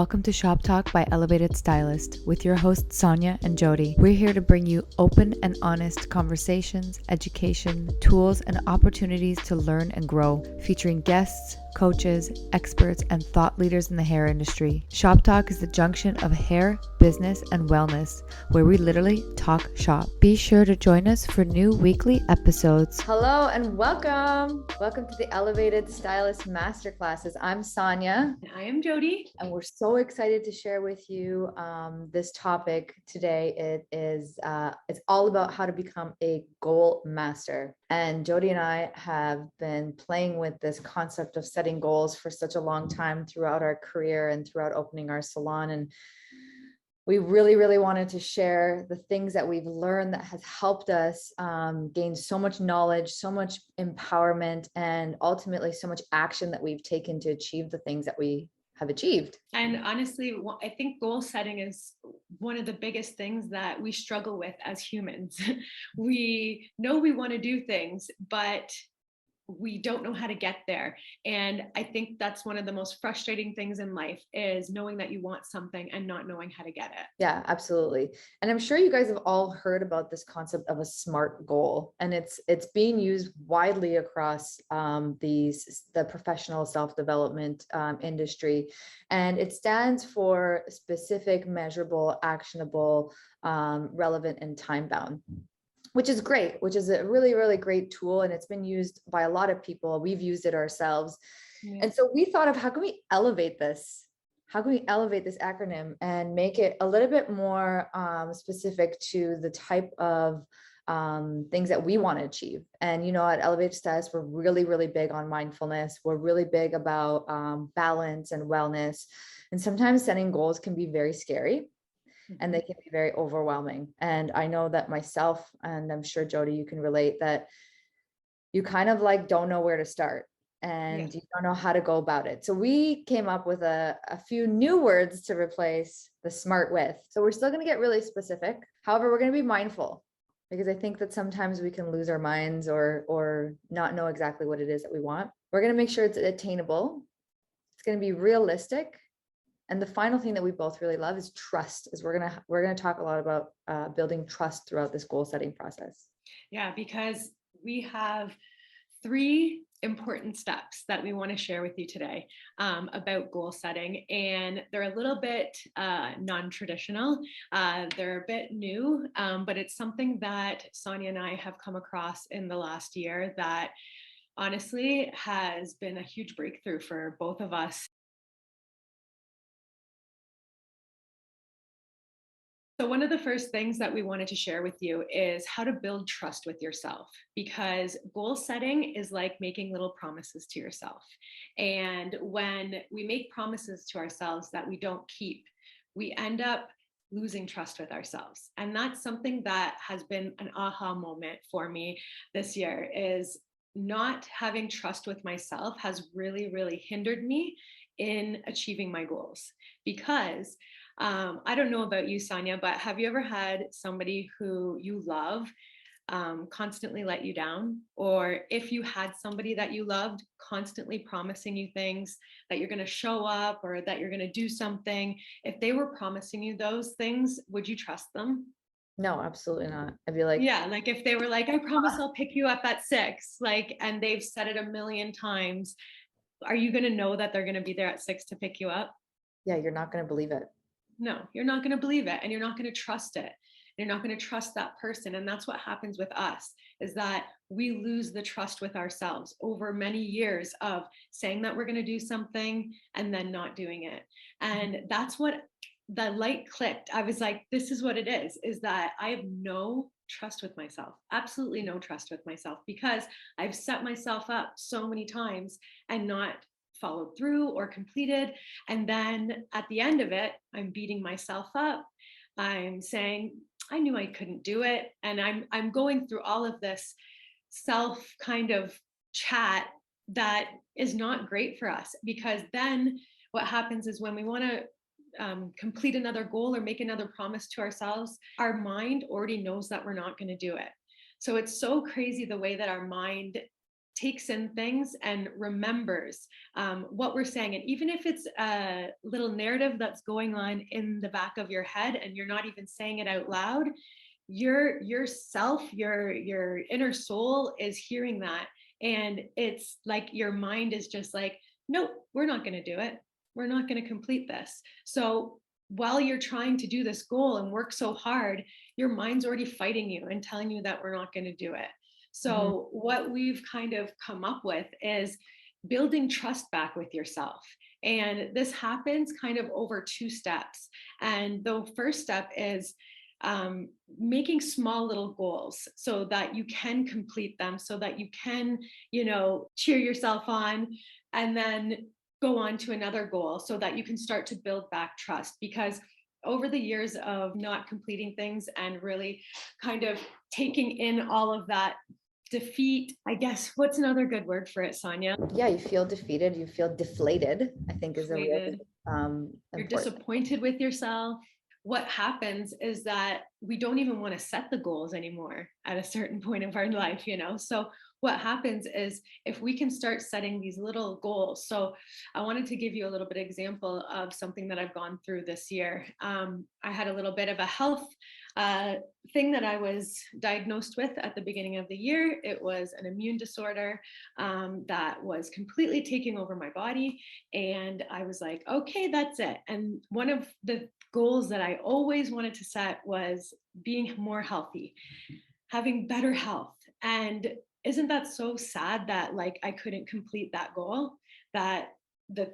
Welcome to Shop Talk by Elevated Stylist with your hosts Sonia and Jody. We're here to bring you open and honest conversations, education, tools, and opportunities to learn and grow, featuring guests, coaches, experts, and thought leaders in the hair industry. Shop Talk is the junction of hair, business, and wellness, where we literally talk shop. Be sure to join us for new weekly episodes. Hello and welcome. Welcome to the Elevated Stylist Masterclasses. I'm Sonia. And I am Jody. And we're so excited to share with you this topic today. It's all about how to become a goal master. And Jody and I have been playing with this concept of setting goals for such a long time throughout our career and throughout opening our salon. And we really wanted to share the things that we've learned that has helped us gain so much knowledge, so much empowerment, and ultimately so much action that we've taken to achieve the things that we have achieved. And honestly, I think goal setting is one of the biggest things that we struggle with as humans. We know we want to do things, but we don't know how to get there. And I think that's one of the most frustrating things in life, is knowing that you want something and not knowing how to get it. Yeah, absolutely. And I'm sure you guys have all heard about this concept of a SMART goal, and it's being used widely across the professional self-development industry. And it stands for specific, measurable, actionable, relevant, and time-bound, which is great, which is a really great tool. And it's been used by a lot of people. We've used it ourselves. Yeah. And so we thought of, how can we elevate this? How can we elevate this acronym and make it a little bit more specific to the type of things that we want to achieve? And, you know, at Elevated Status, we're really big on mindfulness. We're really big about balance and wellness. And sometimes setting goals can be very scary, and they can be very overwhelming. And I know that myself, and I'm sure Jody, you can relate, that you kind of like don't know where to start, and you don't know how to go about it. So we came up with a few new words to replace the SMART with. So we're still going to get really specific. However, we're going to be mindful, because I think that sometimes we can lose our minds or not know exactly what it is that we want. We're going to make sure it's attainable. It's going to be realistic. And the final thing that we both really love is trust. We're gonna talk a lot about building trust throughout this goal setting process. Yeah, because we have 3 important steps that we want to share with you today about goal setting, and they're a little bit non-traditional. They're a bit new, but it's something that Sonia and I have come across in the last year that honestly has been a huge breakthrough for both of us. So one of the first things that we wanted to share with you is how to build trust with yourself, because goal setting is like making little promises to yourself. And when we make promises to ourselves that we don't keep, we end up losing trust with ourselves. And that's something that has been an aha moment for me this year, is not having trust with myself has really hindered me in achieving my goals. Because I don't know about you, Sonia, but have you ever had somebody who you love constantly let you down? Or if you had somebody that you loved constantly promising you things, that you're going to show up or that you're going to do something, if they were promising you those things, would you trust them? No, absolutely not. I'd be like, yeah, like if they were like, I promise I'll pick you up at 6, like, and they've said it a million times, are you going to know that they're going to be there at 6 to pick you up? Yeah, you're not going to believe it. No, you're not going to believe it, and you're not going to trust it. You're not going to trust that person. And that's what happens with us, is that we lose the trust with ourselves over many years of saying that we're going to do something and then not doing it. And that's what the light clicked. I was like, this is what it is that I have no trust with myself, absolutely no trust with myself, because I've set myself up so many times and not followed through or completed. And then at the end of it, I'm beating myself up. I'm saying, I knew I couldn't do it. And I'm going through all of this self kind of chat that is not great for us, because then what happens is when we want to complete another goal or make another promise to ourselves, our mind already knows that we're not going to do it. So it's so crazy the way that our mind takes in things and remembers what we're saying. And even if it's a little narrative that's going on in the back of your head and you're not even saying it out loud, your inner soul is hearing that. And it's like your mind is just like, nope, we're not going to do it. We're not going to complete this. So while you're trying to do this goal and work so hard, your mind's already fighting you and telling you that we're not going to do it. So what we've kind of come up with is building trust back with yourself. And this happens kind of over 2 steps. And the first step is making small little goals so that you can complete them, so that you can, cheer yourself on, and then go on to another goal so that you can start to build back trust. Because over the years of not completing things and really kind of taking in all of that defeat, I guess, what's another good word for it, Sonia? Yeah, you feel defeated, you feel deflated, I think is a really You're important. disappointed with yourself. What happens is that we don't even want to set the goals anymore at a certain point of our life, So what happens is if we can start setting these little goals. So I wanted to give you a little bit of example of something that I've gone through this year. I had a little bit of a health thing that I was diagnosed with at the beginning of the year. It was an immune disorder that was completely taking over my body. And I was like, okay, that's it. And one of the goals that I always wanted to set was being more healthy, having better health. And isn't that so sad that like I couldn't complete that goal? That the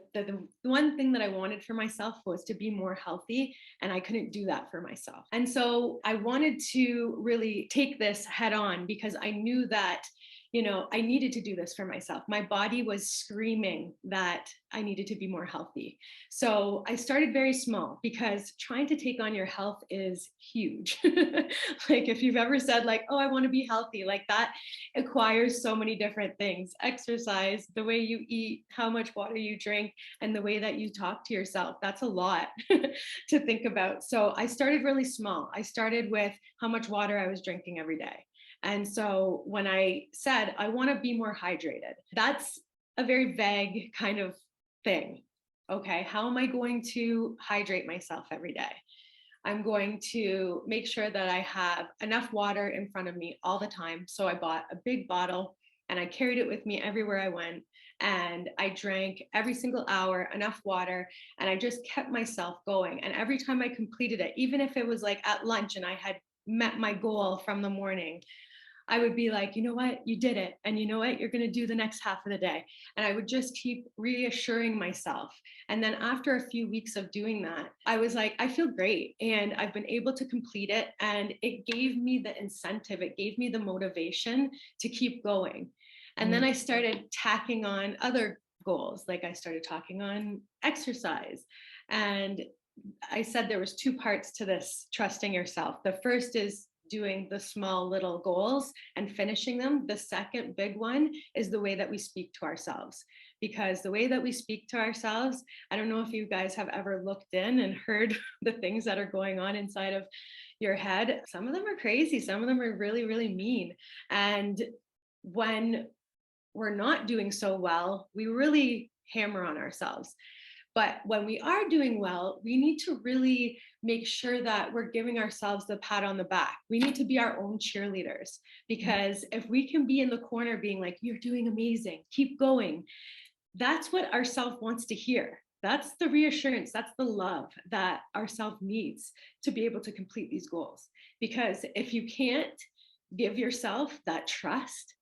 one thing that I wanted for myself was to be more healthy, and I couldn't do that for myself. And so I wanted to really take this head on because I knew that I needed to do this for myself. My body was screaming that I needed to be more healthy. So I started very small because trying to take on your health is huge. Like if you've ever said like, oh, I want to be healthy, like that acquires so many different things: exercise, the way you eat, how much water you drink, and the way that you talk to yourself. That's a lot to think about. So I started really small. I started with how much water I was drinking every day. And so when I said, I want to be more hydrated, that's a very vague kind of thing. Okay, how am I going to hydrate myself every day? I'm going to make sure that I have enough water in front of me all the time. So I bought a big bottle and I carried it with me everywhere I went. And I drank every single hour enough water, and I just kept myself going. And every time I completed it, even if it was like at lunch and I had met my goal from the morning, I would be like, you know what, you did it. And you know what, you're going to do the next half of the day. And I would just keep reassuring myself. And then after a few weeks of doing that, I was like, I feel great. And I've been able to complete it. And it gave me the incentive, it gave me the motivation to keep going. And then I started tacking on other goals. Like I started talking on exercise. And I said there was 2 parts to this trusting yourself. The first is doing the small little goals and finishing them. The second big one is the way that we speak to ourselves. Because the way that we speak to ourselves, I don't know if you guys have ever looked in and heard the things that are going on inside of your head. Some of them are crazy. Some of them are really, really mean. And when we're not doing so well, we really hammer on ourselves. But when we are doing well, we need to really make sure that we're giving ourselves the pat on the back. We need to be our own cheerleaders, because if we can be in the corner being like, you're doing amazing, keep going, that's what our self wants to hear. That's the reassurance, that's the love that our self needs to be able to complete these goals. Because if you can't give yourself that trust,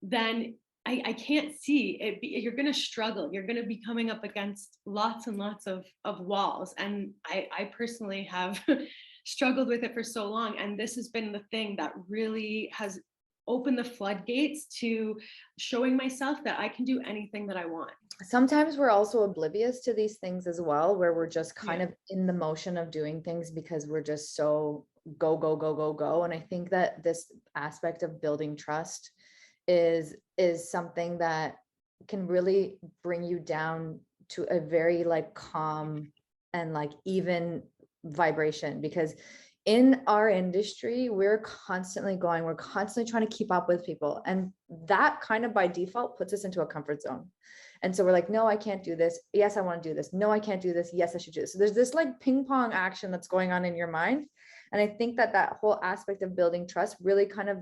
then I can't see it. You're going to struggle. You're going to be coming up against lots and lots of walls. And I personally have struggled with it for so long. And this has been the thing that really has opened the floodgates to showing myself that I can do anything that I want. Sometimes we're also oblivious to these things as well, where we're just kind of in the motion of doing things because we're just so go, go, go, go, go. And I think that this aspect of building trust is something that can really bring you down to a very like calm and like even vibration. Because in our industry, we're constantly trying to keep up with people. And that kind of by default puts us into a comfort zone. And so we're like, no, I can't do this. Yes, I want to do this. No, I can't do this. Yes, I should do this. So there's this like ping pong action that's going on in your mind. And I think that that whole aspect of building trust really kind of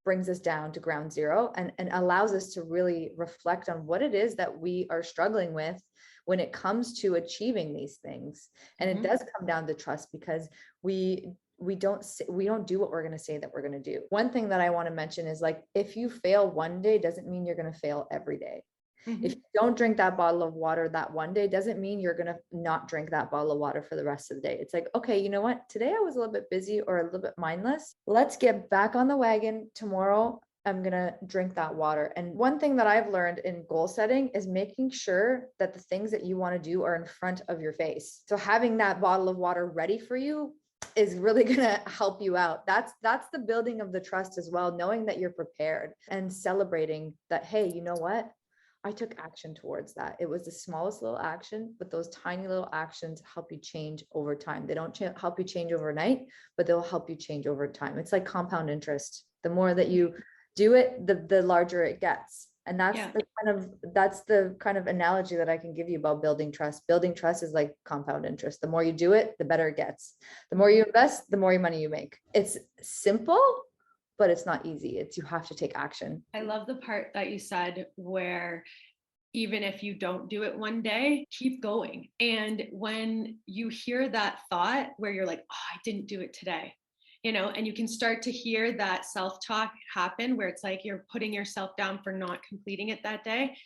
brings us down to ground zero and allows us to really reflect on what it is that we are struggling with when it comes to achieving these things. And it does come down to trust, because we don't do what we're going to say that we're going to do. One thing that I want to mention is, like, if you fail one day doesn't mean you're going to fail every day. If you don't drink that bottle of water that one day doesn't mean you're going to not drink that bottle of water for the rest of the day. It's like, okay, you know what? Today I was a little bit busy or a little bit mindless. Let's get back on the wagon. Tomorrow I'm going to drink that water. And one thing that I've learned in goal setting is making sure that the things that you want to do are in front of your face. So having that bottle of water ready for you is really going to help you out. That's the building of the trust as well, knowing that you're prepared and celebrating that, hey, you know what? I took action towards that. It was the smallest little action, but those tiny little actions help you change over time. They don't help you change overnight, but they'll help you change over time. It's like compound interest. The more that you do it, the larger it gets. And that's the kind of analogy that I can give you about building trust. Building trust is like compound interest. The more you do it, the better it gets. The more you invest, the more money you make. It's simple, but it's not easy. You have to take action. I love the part that you said where even if you don't do it one day, keep going. And when you hear that thought where you're like, oh, I didn't do it today, and you can start to hear that self-talk happen where it's like you're putting yourself down for not completing it that day,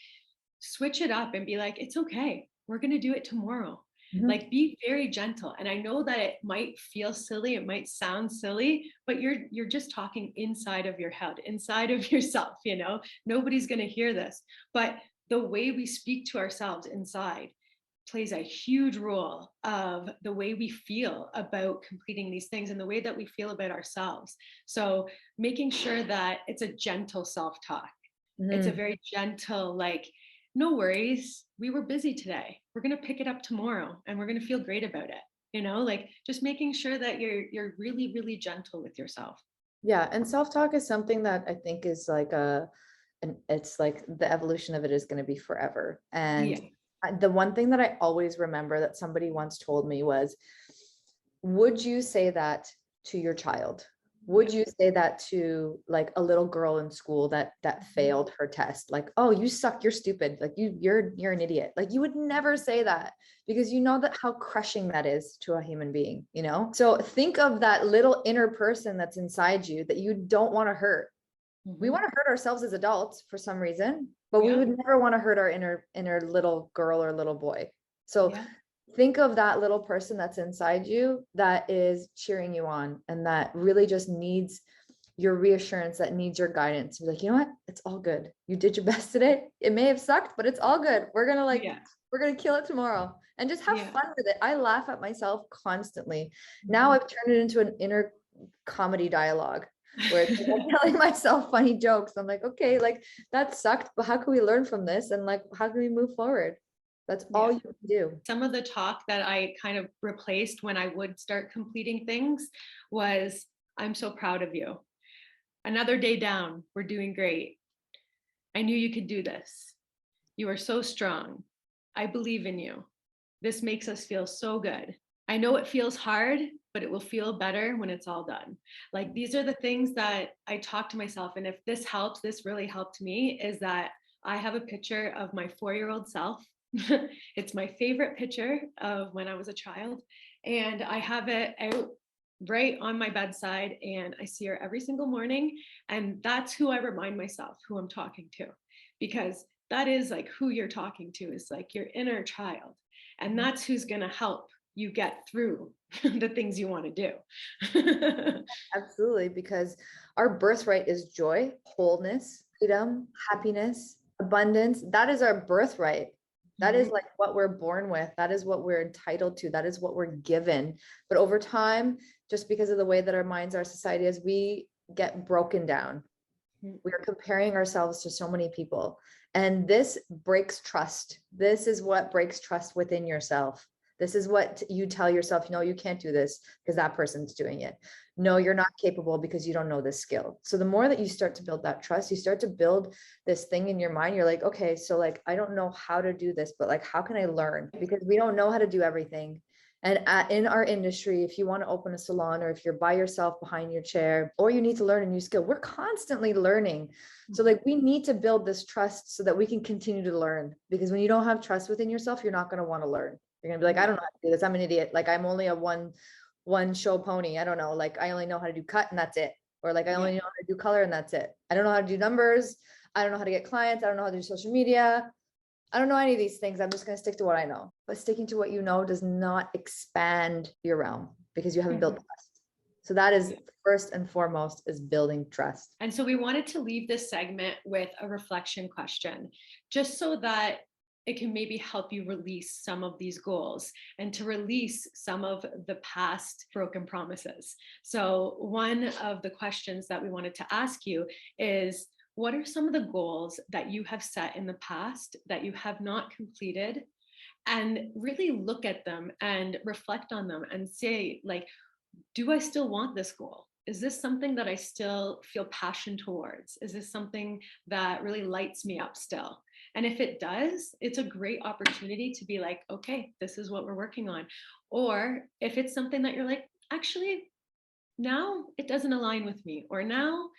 switch it up and be like, it's okay. We're going to do it tomorrow. Like, be very gentle. And I know that it might feel silly, it might sound silly, but you're just talking inside of your head, inside of yourself. Nobody's going to hear this, but the way we speak to ourselves inside plays a huge role of the way we feel about completing these things and the way that we feel about ourselves. So making sure that it's a gentle self-talk. It's a very gentle, like, no worries, we were busy today. We're going to pick it up tomorrow and we're going to feel great about it. Like, just making sure that you're really, really gentle with yourself. Yeah. And self-talk is something that I think is like and it's like the evolution of it is going to be forever. And the one thing that I always remember that somebody once told me was, would you say that to your child? Would you say that to like a little girl in school that failed her test? Like, oh, you suck, you're stupid, like you're an idiot. Like, you would never say that, because you know that how crushing that is to a human being, So think of that little inner person that's inside you that you don't want to hurt. We want to hurt ourselves as adults for some reason, but we would never want to hurt our inner little girl or little boy. So think of that little person that's inside you that is cheering you on and that really just needs your reassurance, that needs your guidance. Be like, you know what? It's all good. You did your best today. It may have sucked, but it's all good. We're going to kill it tomorrow and just have fun with it. I laugh at myself constantly. Now I've turned it into an inner comedy dialogue where it's like I'm telling myself funny jokes. I'm like, okay, like that sucked, but how can we learn from this? And like, how can we move forward? That's all you can do. Some of the talk that I kind of replaced when I would start completing things was, I'm so proud of you. Another day down, we're doing great. I knew you could do this. You are so strong. I believe in you. This makes us feel so good. I know it feels hard, but it will feel better when it's all done. Like, these are the things that I talk to myself. And if this helps, this really helped me, is that I have a picture of my 4-year-old self. It's my favorite picture of when I was a child. And I have it out right on my bedside, and I see her every single morning. And that's who I remind myself who I'm talking to, because that is like who you're talking to, is like your inner child. And that's who's going to help you get through the things you want to do. Absolutely. Because our birthright is joy, wholeness, freedom, happiness, abundance. That is our birthright. That is like what we're born with. That is what we're entitled to. That is what we're given. But over time, just because of the way that our minds, our society is, we get broken down. We are comparing ourselves to so many people. And this breaks trust. This is what breaks trust within yourself. This is what you tell yourself, no, you can't do this because that person's doing it. No, you're not capable because you don't know this skill. So the more that you start to build that trust, you start to build this thing in your mind. You're like, okay, so like, I don't know how to do this, but like, how can I learn? Because we don't know how to do everything. And in our industry, if you want to open a salon, or if you're by yourself behind your chair, or you need to learn a new skill, we're constantly learning. So like, we need to build this trust so that we can continue to learn, because when you don't have trust within yourself, you're not going to want to learn. You're gonna be like, I don't know how to do this. I'm an idiot. Like, I'm only a one show pony. I don't know. Like, I only know how to do cut and that's it. Or like, I only know how to do color and that's it. I don't know how to do numbers. I don't know how to get clients. I don't know how to do social media. I don't know any of these things. I'm just going to stick to what I know. But sticking to what you know does not expand your realm, because you haven't built trust. So that is first and foremost, is building trust. And so we wanted to leave this segment with a reflection question, just so that it can maybe help you release some of these goals and to release some of the past broken promises. So one of the questions that we wanted to ask you is, what are some of the goals that you have set in the past that you have not completed? And really look at them and reflect on them and say, like, do I still want this goal? Is this something that I still feel passion towards? Is this something that really lights me up still? And if it does, it's a great opportunity to be like, okay, this is what we're working on. Or if it's something that you're like, actually, now it doesn't align with me, or now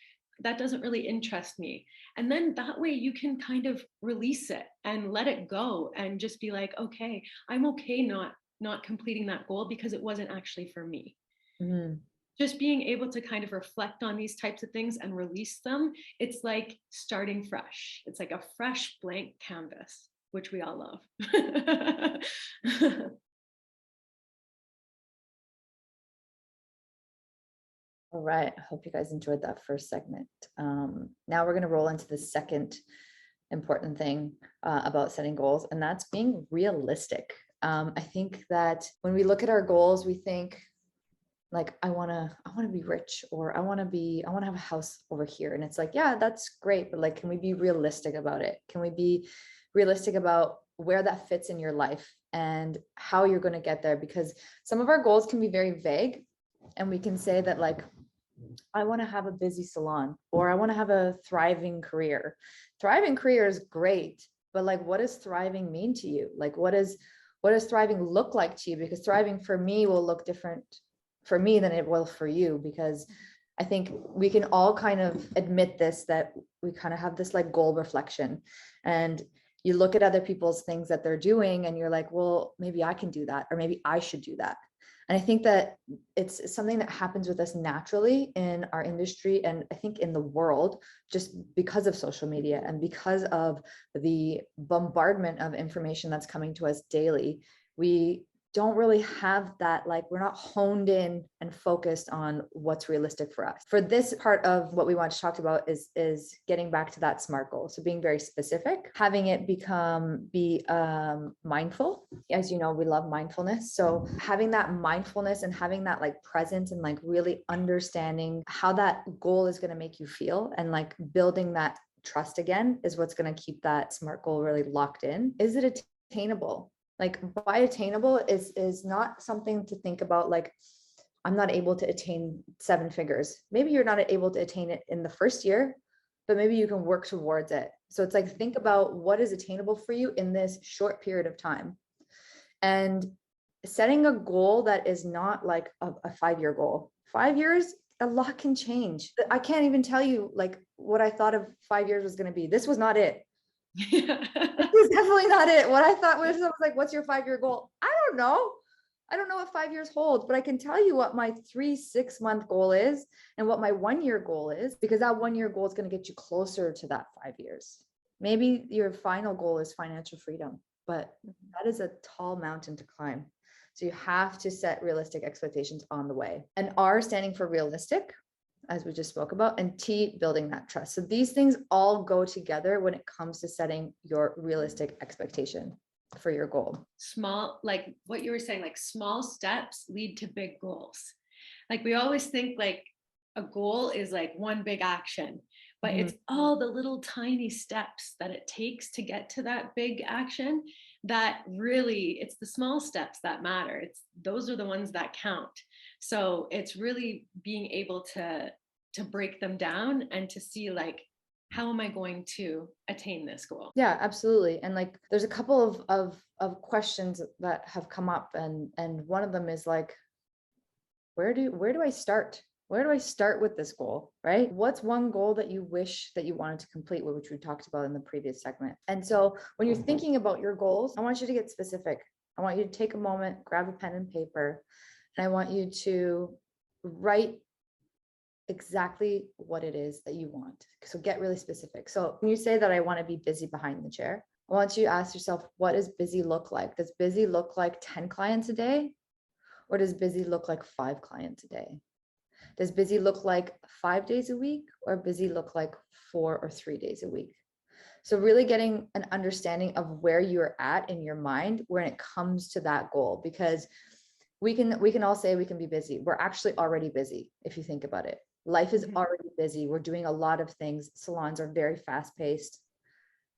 that doesn't really interest me. And then that way you can kind of release it and let it go and just be like, okay, I'm okay not completing that goal because it wasn't actually for me. Mm-hmm. Just being able to kind of reflect on these types of things and release them, it's like starting fresh. It's like a fresh blank canvas, which we all love. All right. I hope you guys enjoyed that first segment. Now we're going to roll into the second important thing about setting goals, and that's being realistic. I think that when we look at our goals, we think like, I want to be rich, or I want to have a house over here. And it's like, yeah, that's great. But like, can we be realistic about it? Can we be realistic about where that fits in your life and how you're going to get there? Because some of our goals can be very vague, and we can say that like, I want to have a busy salon, or I want to have a thriving career. Thriving career is great, but like, what does thriving mean to you? Like, what does thriving look like to you? Because thriving for me will look different for me than it will for you, because I think we can all kind of admit this, that we kind of have this like goal reflection, and you look at other people's things that they're doing and you're like, well, maybe I can do that, or maybe I should do that. And I think that it's something that happens with us naturally in our industry, and I think in the world, just because of social media and because of the bombardment of information that's coming to us daily. We don't really have that, like, we're not honed in and focused on what's realistic for us. For this part of what we want to talk about is getting back to that SMART goal. So being very specific, having it be mindful. As you know, we love mindfulness. So having that mindfulness and having that like presence and like really understanding how that goal is going to make you feel, and like building that trust again is what's going to keep that SMART goal really locked in. Is it attainable? Like, by attainable is not something to think about like, I'm not able to attain 7 figures. Maybe you're not able to attain it in the first year, but maybe you can work towards it. So it's like, think about what is attainable for you in this short period of time, and setting a goal that is not like a 5-year goal. 5 years, a lot can change. I can't even tell you like what I thought of 5 years was going to be. This was not it. This is definitely not it. What I thought was, I was like, what's your 5-year goal? I don't know. I don't know what 5 years holds, but I can tell you what my 3-6-month goal is and what my 1-year goal is, because that 1-year goal is going to get you closer to that 5 years. Maybe your final goal is financial freedom, but that is a tall mountain to climb. So you have to set realistic expectations on the way. And R standing for realistic, as we just spoke about, and T, building that trust. So these things all go together when it comes to setting your realistic expectation for your goal. Small, like what you were saying, like small steps lead to big goals. Like we always think like a goal is like one big action, but it's all the little tiny steps that it takes to get to that big action that really, it's the small steps that matter. Those are the ones that count. So it's really being able to break them down and to see like, how am I going to attain this goal? Yeah, absolutely. And like, there's a couple of questions that have come up, and one of them is like, where do I start? Where do I start with this goal, right? What's one goal that you wish that you wanted to complete, which we talked about in the previous segment? And so when you're thinking about your goals, I want you to get specific. I want you to take a moment, grab a pen and paper, and I want you to write exactly what it is that you want. So get really specific. So when you say that I want to be busy behind the chair, I want you to ask yourself, what does busy look like? Does busy look like 10 clients a day? Or does busy look like 5 clients a day? Does busy look like 5 days a week, or busy look like 4 or 3 days a week? So really getting an understanding of where you're at in your mind when it comes to that goal, because we can all say we can be busy. We're actually already busy if you think about it. Life is already busy. We're doing a lot of things. Salons are very fast paced,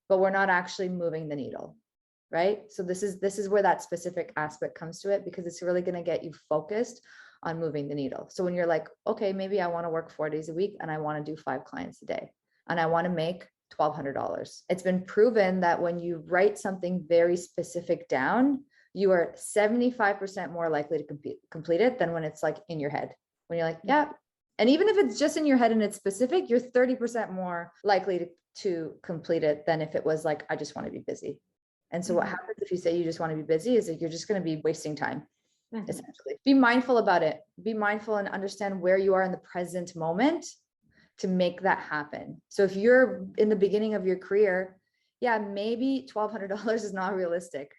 but we're not actually moving the needle, right? So this is where that specific aspect comes to it, because it's really going to get you focused on moving the needle. So when you're like, okay, maybe I want to work 4 days a week and I want to do 5 clients a day and I want to make $1,200. It's been proven that when you write something very specific down, you are 75% more likely to complete it than when it's like in your head. When you're like, yeah. And even if it's just in your head and it's specific, you're 30% more likely to complete it than if it was like, I just want to be busy. And so what happens if you say you just want to be busy is that you're just going to be wasting time. Essentially, be mindful about it. Be mindful and understand where you are in the present moment to make that happen. So if you're in the beginning of your career, yeah, maybe $1,200 is not realistic.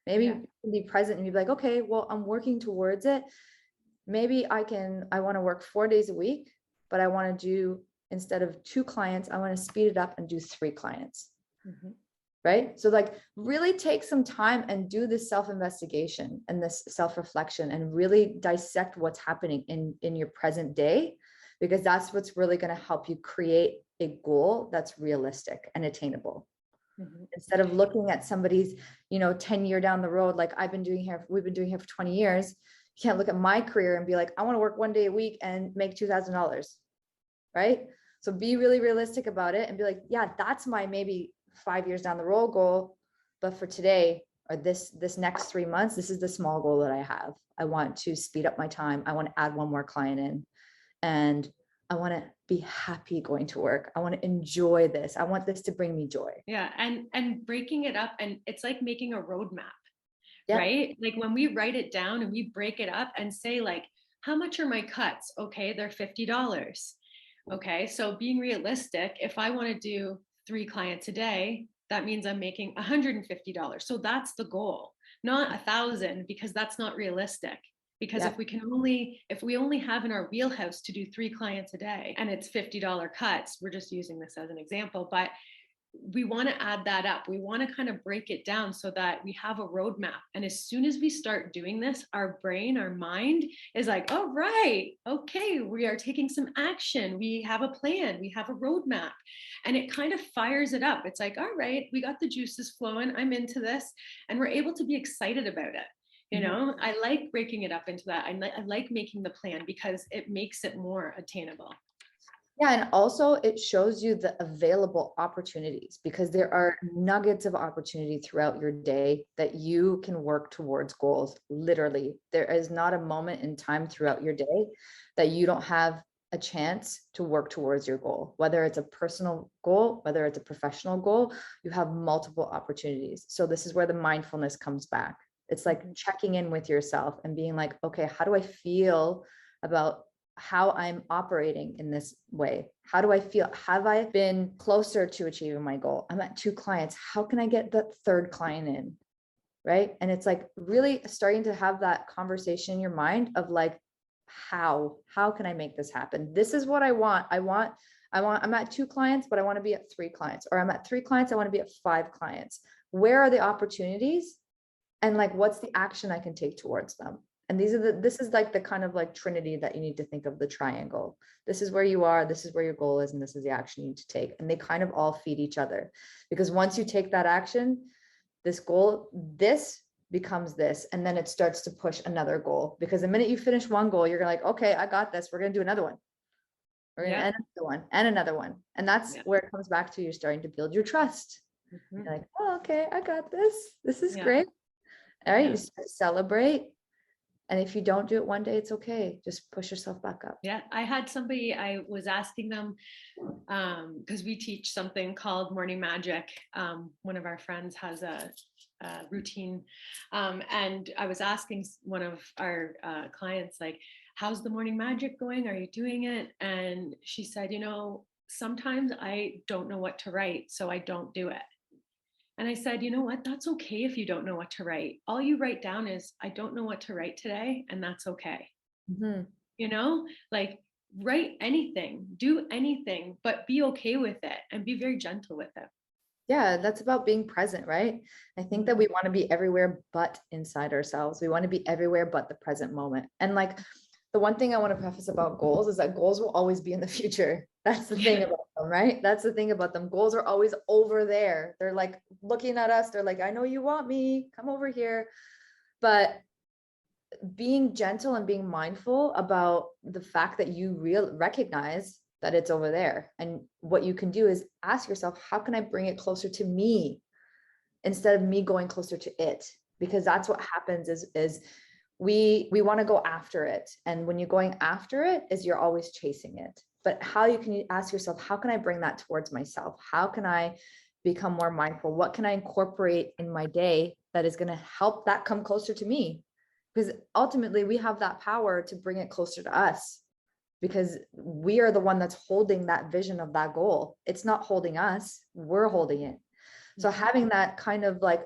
Maybe you can be present and you'd be like, okay, well, I'm working towards it. Maybe I want to work 4 days a week, but I want to do, instead of 2 clients, I want to speed it up and do 3 clients. Right? So like really take some time and do this self-investigation and this self-reflection and really dissect what's happening in your present day, because that's what's really going to help you create a goal that's realistic and attainable. Instead of looking at somebody's, 10 year down the road, like we've been doing here for 20 years. You can't look at my career and be like, I want to work 1 day a week and make $2,000. Right? So be really realistic about it and be like, yeah, that's my maybe 5 years down the road goal. But for today, or this next 3 months, this is the small goal that I have. I want to speed up my time. I want to add 1 more client in, and I want to be happy going to work. I want to enjoy this. I want this to bring me joy. Yeah. And breaking it up, and it's like making a roadmap, right? Like when we write it down and we break it up and say like, how much are my cuts? Okay, they're $50. Okay, so being realistic, if I want to do 3 clients a day, that means I'm making $150. So that's the goal, not 1,000, because that's not realistic. Because if we only have in our wheelhouse to do 3 clients a day and it's $50 cuts, we're just using this as an example, but we want to add that up. We want to kind of break it down so that we have a roadmap. And as soon as we start doing this, our brain, our mind is like, oh, right. Okay. We are taking some action. We have a plan. We have a roadmap, and it kind of fires it up. It's like, all right, we got the juices flowing. I'm into this, and we're able to be excited about it. I like breaking it up into that. I like making the plan because it makes it more attainable. Yeah, and also it shows you the available opportunities, because there are nuggets of opportunity throughout your day that you can work towards goals. Literally, there is not a moment in time throughout your day that you don't have a chance to work towards your goal. Whether it's a personal goal, whether it's a professional goal, you have multiple opportunities. So this is where the mindfulness comes back. It's like checking in with yourself and being like, okay, how do I feel about how I'm operating in this way? How do I feel? Have I been closer to achieving my goal? I'm at 2 clients. How can I get the 3rd client in? Right. And it's like really starting to have that conversation in your mind of like, how can I make this happen? This is what I want. I'm at 2 clients, but I want to be at 3 clients, or I'm at 3 clients. I want to be at 5 clients. Where are the opportunities? And like, what's the action I can take towards them? And this is like the kind of like trinity that you need to think of, the triangle. This is where you are, this is where your goal is, and this is the action you need to take. And they kind of all feed each other, because once you take that action, this goal, this becomes this, and then it starts to push another goal, because the minute you finish one goal, you're like, okay, I got this. We're going to do another one. We're going to end another one and another one. And that's where it comes back to, you're starting to build your trust. You're like, oh, okay, I got this. This is great. All right. You start to celebrate. And if you don't do it one day, it's okay. Just push yourself back up. Yeah. I had somebody, I was asking them, because we teach something called morning magic. One of our friends has a routine. And I was asking one of our clients, like, how's the morning magic going? Are you doing it? And she said, sometimes I don't know what to write, so I don't do it. And I said, you know what? That's okay if you don't know what to write. All you write down is, I don't know what to write today. And that's okay. Like, write anything, do anything, but be okay with it and be very gentle with it. Yeah, that's about being present, right? I think that we want to be everywhere but inside ourselves. We want to be everywhere but the present moment. And like, the one thing I want to preface about goals is that goals will always be in the future. That's the thing about them, right? That's the thing about them. Goals are always over there. They're like looking at us. They're like, I know you want me, come over here. But being gentle and being mindful about the fact that you recognize that it's over there. And what you can do is ask yourself, how can I bring it closer to me instead of me going closer to it? Because that's what happens is we want to go after it. And when you're going after it is you're always chasing it. But how you can ask yourself, how can I bring that towards myself? How can I become more mindful? What can I incorporate in my day that is going to help that come closer to me? Because ultimately we have that power to bring it closer to us, because we are the one that's holding that vision of that goal. It's not holding us, we're holding it. So having that kind of like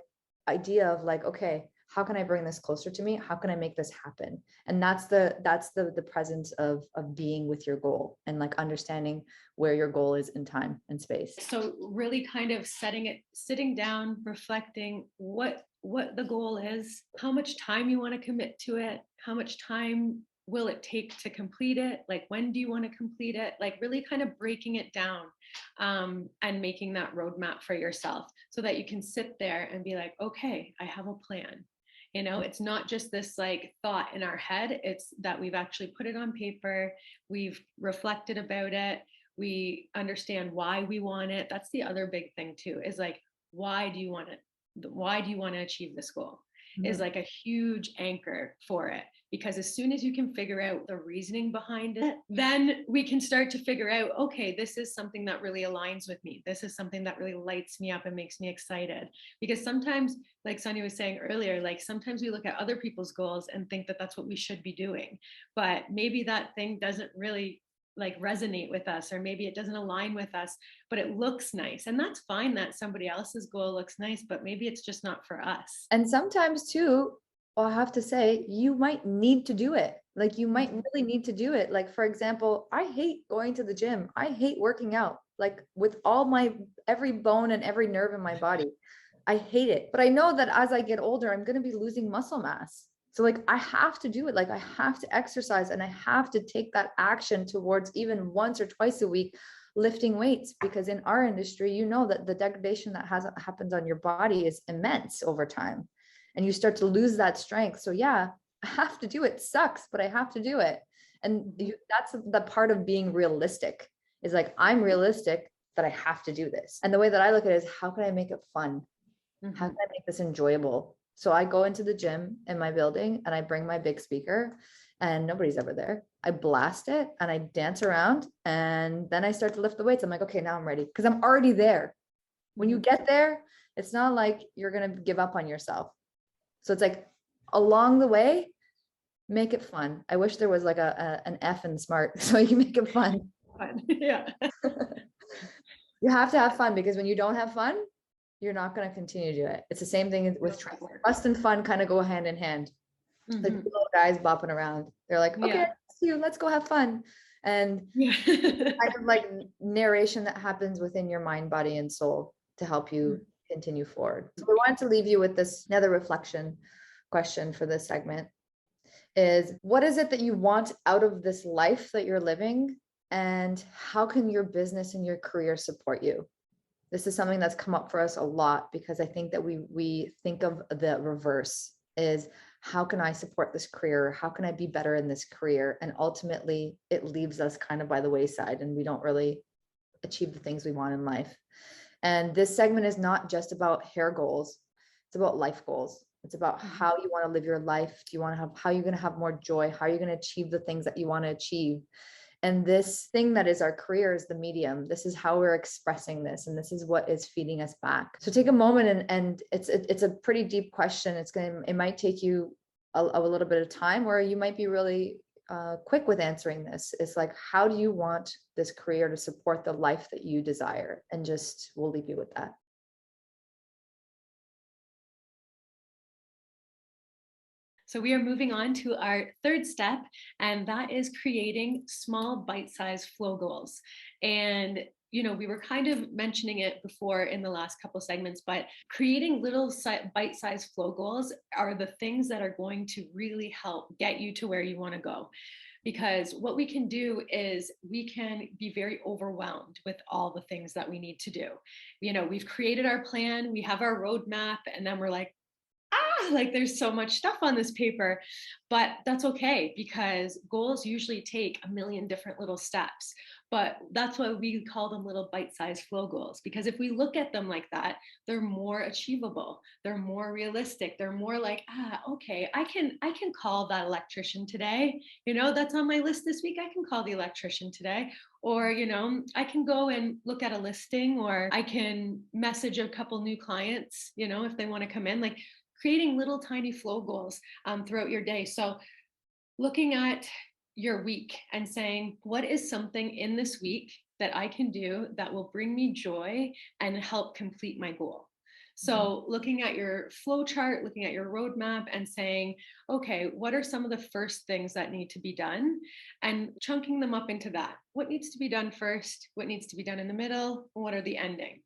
idea of like, okay, how can I bring this closer to me? How can I make this happen? And that's the presence of being with your goal and like understanding where your goal is in time and space. So really kind of sitting down, reflecting what the goal is, how much time you want to commit to it, how much time will it take to complete it? Like, when do you want to complete it? Like, really kind of breaking it down and making that roadmap for yourself so that you can sit there and be like, okay, I have a plan. It's not just this like thought in our head. It's that we've actually put it on paper. We've reflected about it. We understand why we want it. That's the other big thing too, is like, why do you want it? Why do you want to achieve this goal? Is like a huge anchor for it. Because as soon as you can figure out the reasoning behind it, then we can start to figure out, okay, this is something that really aligns with me. This is something that really lights me up and makes me excited. Because sometimes, like Sonia was saying earlier, like sometimes we look at other people's goals and think that that's what we should be doing. But maybe that thing doesn't really like resonate with us, or maybe it doesn't align with us, but it looks nice. And that's fine that somebody else's goal looks nice, but maybe it's just not for us. And sometimes too, I have to say, you might need to do it. Like you might really need to do it. Like, for example, I hate going to the gym. I hate working out, like with all my, every bone and every nerve in my body. I hate it. But I know that as I get older, I'm going to be losing muscle mass. So like, I have to do it. Like I have to exercise and I have to take that action towards even once or twice a week lifting weights, because in our industry, you know that the degradation that happens on your body is immense over time. And you start to lose that strength. So yeah, I have to do it. Sucks, but I have to do it. And that's the part of being realistic, is like, I'm realistic that I have to do this. And the way that I look at it is, how can I make it fun? How can I make this enjoyable? So I go into the gym in my building and I bring my big speaker and nobody's ever there. I blast it and I dance around, and then I start to lift the weights. I'm like, okay, now I'm ready, because I'm already there. When you get there, it's not like you're going to give up on yourself. So it's like along the way, make it fun. I wish there was like an F in smart so you can make it fun. Yeah. You have to have fun, because when you don't have fun, you're not going to continue to do it. It's the same thing with trust. Trust and fun kind of go hand in hand. Like little guys bopping around. They're like, okay, let's go have fun. And kind of like narration that happens within your mind, body, and soul to help you continue forward. So we wanted to leave you with this another reflection question for this segment is, what is it that you want out of this life that you're living? And how can your business and your career support you? This is something that's come up for us a lot, because I think that we think of the reverse is, how can I support this career? How can I be better in this career? And ultimately it leaves us kind of by the wayside, and we don't really achieve the things we want in life. And this segment is not just about hair goals. It's about life goals. It's about how you want to live your life. Do you want to have, how you're going to have more joy? How are you going to achieve the things that you want to achieve? And this thing that is our career is the medium. This is how we're expressing this. And this is what is feeding us back. So take a moment, and it's a pretty deep question. It might take you a little bit of time, or you might be really quick with answering this. It's like, how do you want this career to support the life that you desire? And just, we'll leave you with that. So we are moving on to our third step, and that is creating small bite-sized flow goals. And we were kind of mentioning it before in the last couple segments, but creating little bite-sized flow goals are the things that are going to really help get you to where you want to go. Because what we can do is we can be very overwhelmed with all the things that we need to do. We've created our plan, we have our roadmap, and then we're like, like there's so much stuff on this paper. But that's okay, because goals usually take a million different little steps. But that's why we call them little bite-sized flow goals, because if we look at them like that, they're more achievable, they're more realistic, they're more like, okay, I can call that electrician today. That's on my list this week. I can call the electrician today. Or, I can go and look at a listing, or I can message a couple new clients, if they want to come in. Like, creating little tiny flow goals throughout your day. So looking at your week and saying, what is something in this week that I can do that will bring me joy and help complete my goal? So looking at your flow chart, looking at your roadmap and saying, okay, what are some of the first things that need to be done? And chunking them up into that. What needs to be done first? What needs to be done in the middle? What are the ending?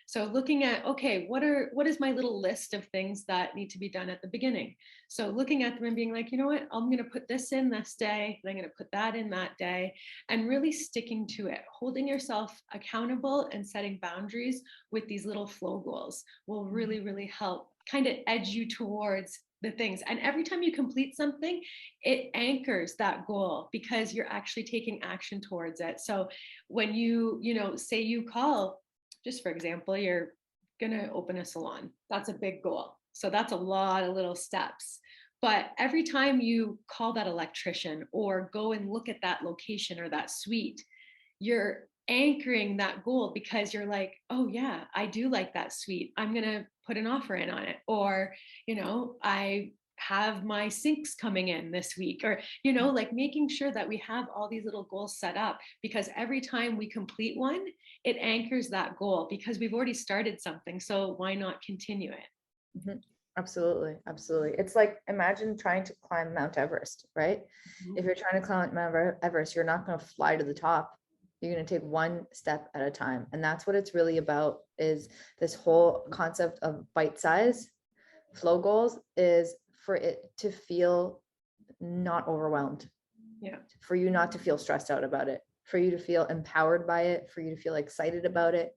So looking at, okay, what is my little list of things that need to be done at the beginning? So looking at them and being like, you know what, I'm going to put this in this day, then I'm going to put that in that day, and really sticking to it. Holding yourself accountable and setting boundaries with these little flow goals will really, really help kind of edge you towards the things. And every time you complete something, it anchors that goal, because you're actually taking action towards it. So when you say you call, just for example, you're going to open a salon. That's a big goal. So that's a lot of little steps. But every time you call that electrician or go and look at that location or that suite, you're anchoring that goal, because you're like, oh yeah, I do like that suite. I'm going to put an offer in on it. Or, I have my sinks coming in this week, or like making sure that we have all these little goals set up, because every time we complete one, it anchors that goal, because we've already started something, so why not continue it? Absolutely. It's like, imagine trying to climb Mount Everest, right? If you're trying to climb Mount Everest, you're not going to fly to the top. You're going to take one step at a time. And that's what it's really about, is this whole concept of bite size flow goals, is for it to feel not overwhelmed. Yeah. For you not to feel stressed out about it, for you to feel empowered by it, for you to feel excited about it,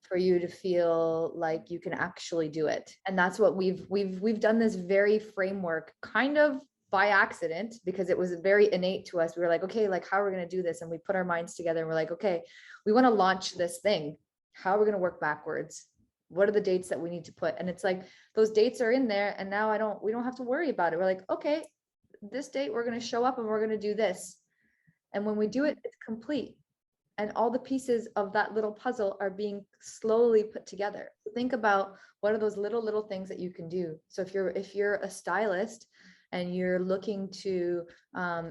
for you to feel like you can actually do it. And that's what we've done, this very framework kind of by accident, because it was very innate to us. We were like, okay, like, how are we going to do this? And we put our minds together and we're like, okay, we want to launch this thing. How are we going to work backwards? What are the dates that we need to put? And it's like, those dates are in there, and now we don't have to worry about it. We're like, okay, this date we're going to show up and we're going to do this. And when we do it, it's complete. And all the pieces of that little puzzle are being slowly put together. Think about, what are those little things that you can do? So if you're a stylist and you're looking to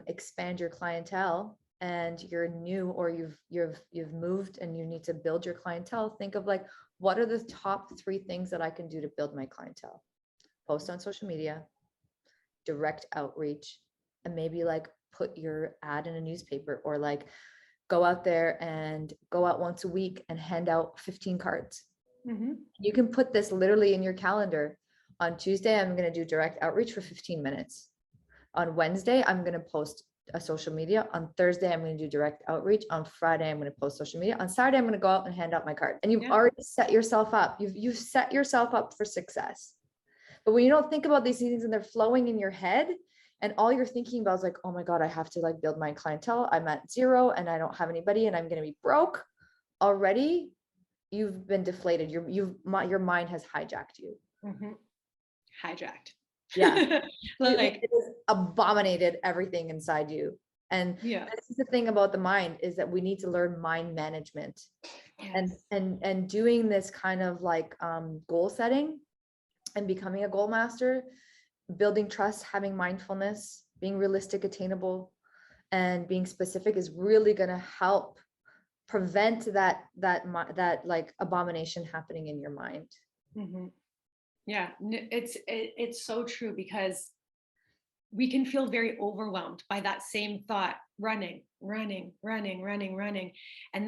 expand your clientele, and you're new, or you've moved and you need to build your clientele, think of like, what are the top 3 things that I can do to build my clientele? Post on social media, direct outreach, and maybe like put your ad in a newspaper, or like go out there and go out once a week and hand out 15 cards. You can put this literally in your calendar. On Tuesday, I'm going to do direct outreach for 15 minutes. On Wednesday, I'm going to post a social media. On Thursday, I'm going to do direct outreach. On Friday, I'm going to post social media. On Saturday, I'm going to go out and hand out my card. And you've already set yourself up. You've set yourself up for success. But when you don't think about these things and they're flowing in your head, and all you're thinking about is like, oh my God, I have to like build my clientele. I'm at 0 and I don't have anybody and I'm going to be broke. Already, you've been deflated. Your mind has hijacked you. Mm-hmm. Hijacked. Yeah. Like it has abominated everything inside you. And this is the thing about the mind, is that we need to learn mind management. And doing this kind of like goal setting and becoming a goal master, building trust, having mindfulness, being realistic, attainable, and being specific is really going to help prevent that like abomination happening in your mind. Mm-hmm. Yeah, it's so true, because we can feel very overwhelmed by that same thought, running. And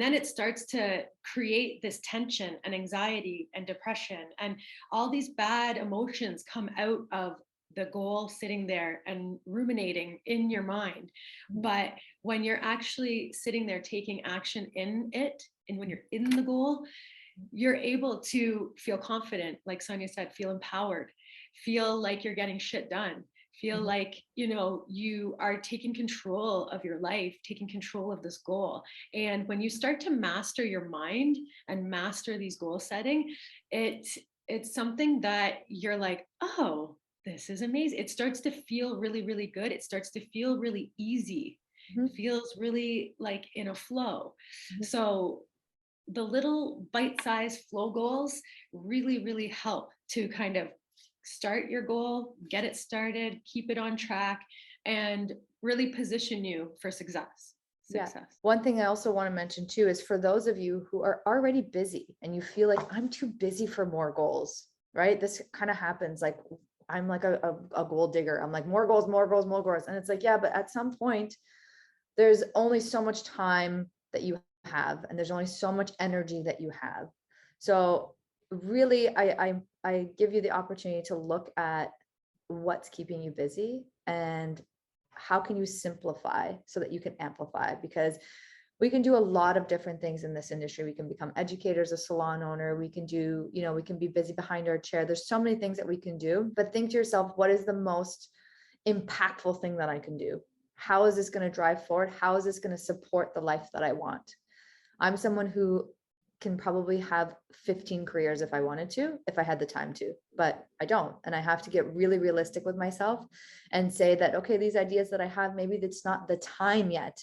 then it starts to create this tension and anxiety and depression, and all these bad emotions come out of the goal sitting there and ruminating in your mind. But when you're actually sitting there taking action in it, and when you're in the goal, you're able to feel confident, like Sonia said, feel empowered, feel like you're getting shit done, feel like, you are taking control of your life, taking control of this goal. And when you start to master your mind and master these goal setting, it's something that you're like, oh, this is amazing. It starts to feel really, really good. It starts to feel really easy. It feels really like in a flow. So the little bite-sized flow goals really, really help to kind of start your goal, get it started, keep it on track, and really position you for success. Yeah. One thing I also want to mention too is for those of you who are already busy and you feel like I'm too busy for more goals, right? This kind of happens. Like I'm like a goal digger. I'm like more goals. And it's like, yeah, but at some point there's only so much time that you have, and there's only so much energy that you have. So really, I give you the opportunity to look at what's keeping you busy and how can you simplify so that you can amplify, because we can do a lot of different things in this industry. We can become educators, a salon owner. We can do, we can be busy behind our chair. There's so many things that we can do, but think to yourself, what is the most impactful thing that I can do? How is this going to drive forward? How is this going to support the life that I want? I'm someone who can probably have 15 careers if I wanted to, if I had the time to, but I don't. And I have to get really realistic with myself and say that, okay, these ideas that I have, maybe it's not the time yet.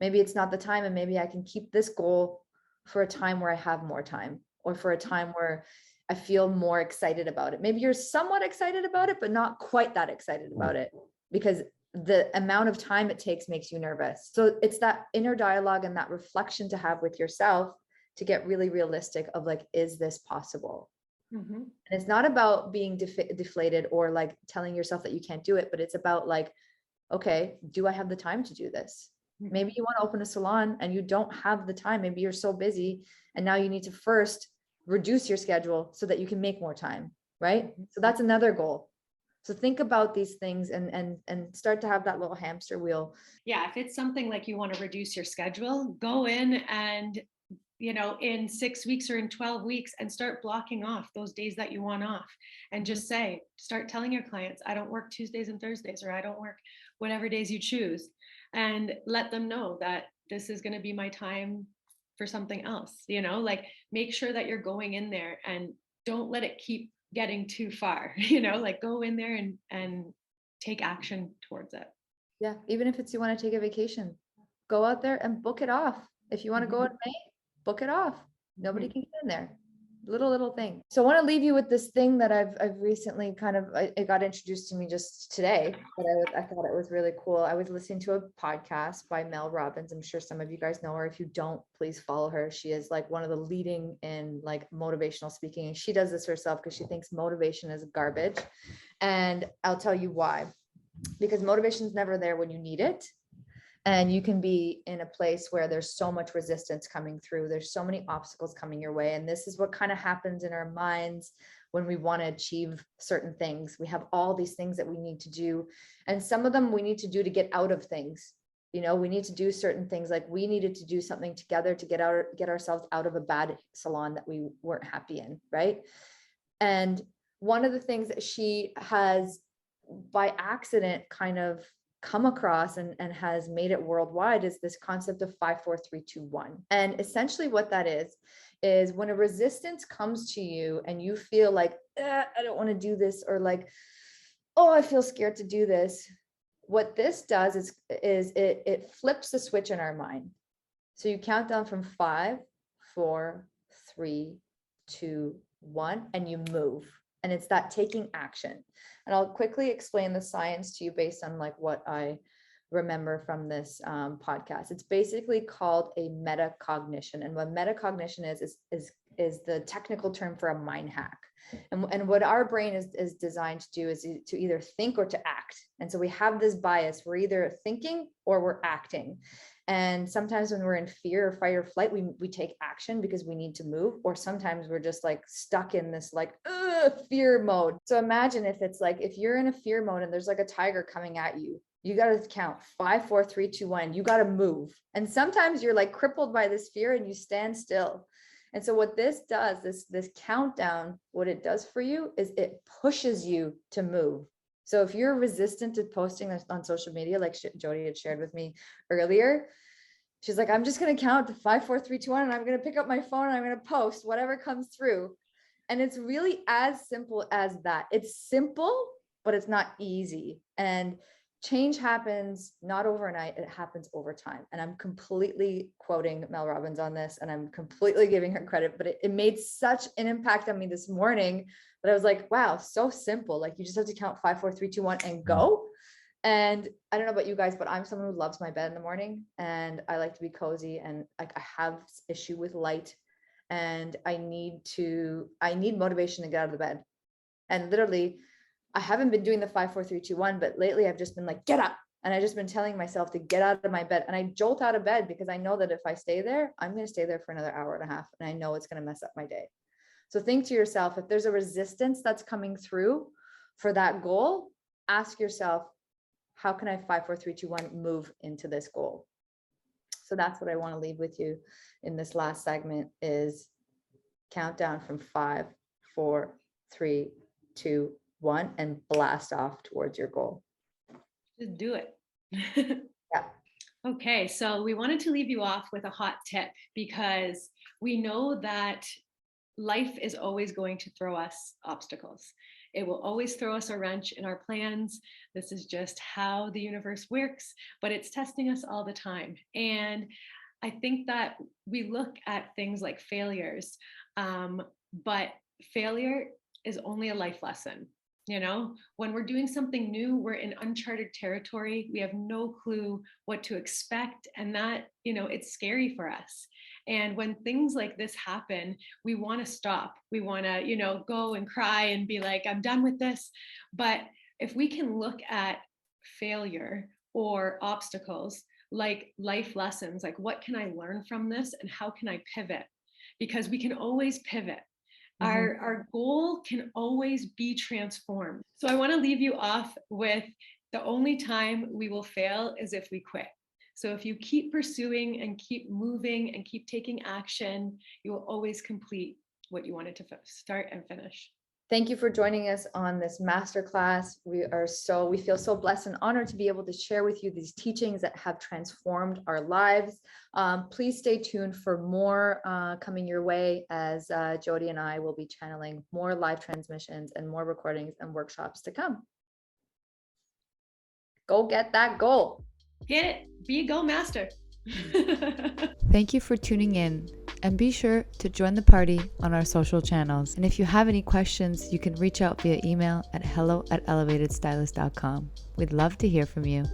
Maybe it's not the time. And maybe I can keep this goal for a time where I have more time, or for a time where I feel more excited about it. Maybe you're somewhat excited about it, but not quite that excited about it, because the amount of time it takes makes you nervous. So it's that inner dialogue and that reflection to have with yourself to get really realistic of like, is this possible? And it's not about being deflated or like telling yourself that you can't do it, but it's about like, okay, do I have the time to do this? Maybe you want to open a salon and you don't have the time. Maybe you're so busy and now you need to first reduce your schedule so that you can make more time, right? So that's another goal. So think about these things and start to have that little hamster wheel. Yeah, if it's something like you want to reduce your schedule, go in and, in 6 weeks or in 12 weeks and start blocking off those days that you want off, and just start telling your clients, I don't work Tuesdays and Thursdays, or I don't work whatever days you choose, and let them know that this is going to be my time for something else, like make sure that you're going in there and don't let it keep getting too far, like go in there and take action towards it. Yeah. Even if it's, you want to take a vacation, go out there and book it off. If you want to go in May, book it off. Nobody can get in there. Little thing. So I want to leave you with this thing that I've recently it got introduced to me just today, but I thought it was really cool. I was listening to a podcast by Mel Robbins. I'm sure some of you guys know her. If you don't, please follow her. She is like one of the leading in like motivational speaking. And she does this herself because she thinks motivation is garbage. And I'll tell you why. Because motivation is never there when you need it. And you can be in a place where there's so much resistance coming through. There's so many obstacles coming your way. And this is what kind of happens in our minds when we want to achieve certain things. We have all these things that we need to do. And some of them we need to do to get out of things. You know, we need to do certain things, like we needed to do something together to get ourselves out of a bad salon that we weren't happy in, right? And one of the things that she has by accident kind of come across and has made it worldwide is this concept of 5, 4, 3, 2, 1. And essentially what that is when a resistance comes to you and you feel like, I don't want to do this, or like, oh, I feel scared to do this. What this does is it flips the switch in our mind. So you count down from 5, 4, 3, 2, 1, and you move. And it's that taking action. And I'll quickly explain the science to you based on like what I remember from this podcast. It's basically called a metacognition. And what metacognition is the technical term for a mind hack. And what our brain is designed to do is to either think or to act. And so we have this bias. We're either thinking or we're acting. And sometimes when we're in fear or fight or flight, we take action because we need to move. Or sometimes we're just like stuck in this like fear mode. So imagine if it's like, if you're in a fear mode and there's like a tiger coming at you, you got to count 5, 4, 3, 2, 1. You got to move. And sometimes you're like crippled by this fear and you stand still. And so what this does, this countdown, what it does for you is it pushes you to move. So if you're resistant to posting this on social media, like Jody had shared with me earlier, she's like, I'm just going to count to 5, 4, 3, 2, 1, and I'm going to pick up my phone and I'm going to post whatever comes through. And it's really as simple as that. It's simple, but it's not easy. And change happens not overnight, it happens over time. And I'm completely quoting Mel Robbins on this, and I'm completely giving her credit, but it made such an impact on me this morning that I was like, wow, so simple. Like you just have to count 5, 4, 3, 2, 1 and go. And I don't know about you guys, but I'm someone who loves my bed in the morning and I like to be cozy, and like I have issue with light, and I need motivation to get out of the bed. And literally, I haven't been doing the 5, 4, 3, 2, 1, but lately I've just been like, get up. And I just been telling myself to get out of my bed. And I jolt out of bed because I know that if I stay there, I'm going to stay there for another hour and a half. And I know it's going to mess up my day. So think to yourself, if there's a resistance that's coming through for that goal, ask yourself, how can I 5, 4, 3, 2, 1 move into this goal? So that's what I want to leave with you in this last segment is count down from 5, 4, 3, 2, 1 and blast off towards your goal. Just do it. Yeah. Okay, so we wanted to leave you off with a hot tip because we know that life is always going to throw us obstacles. It will always throw us a wrench in our plans. This is just how the universe works, but it's testing us all the time. And I think that we look at things like failures, but failure is only a life lesson. You know, when we're doing something new, we're in uncharted territory. We have no clue what to expect. And that, you know, it's scary for us. And when things like this happen, we want to stop. We want to, you know, go and cry and be like, I'm done with this. But if we can look at failure or obstacles like life lessons, like what can I learn from this and how can I pivot? Because we can always pivot. Our goal can always be transformed. So I want to leave you off with the only time we will fail is if we quit. So if you keep pursuing and keep moving and keep taking action, you will always complete what you wanted to start and finish. Thank you for joining us on this masterclass. We feel so blessed and honored to be able to share with you these teachings that have transformed our lives. Please stay tuned for more coming your way as Jody and I will be channeling more live transmissions and more recordings and workshops to come. Go get that goal. Get it. Be a go master. Thank you for tuning in. And be sure to join the party on our social channels. And if you have any questions, you can reach out via email at hello@elevatedstylist.com. We'd love to hear from you.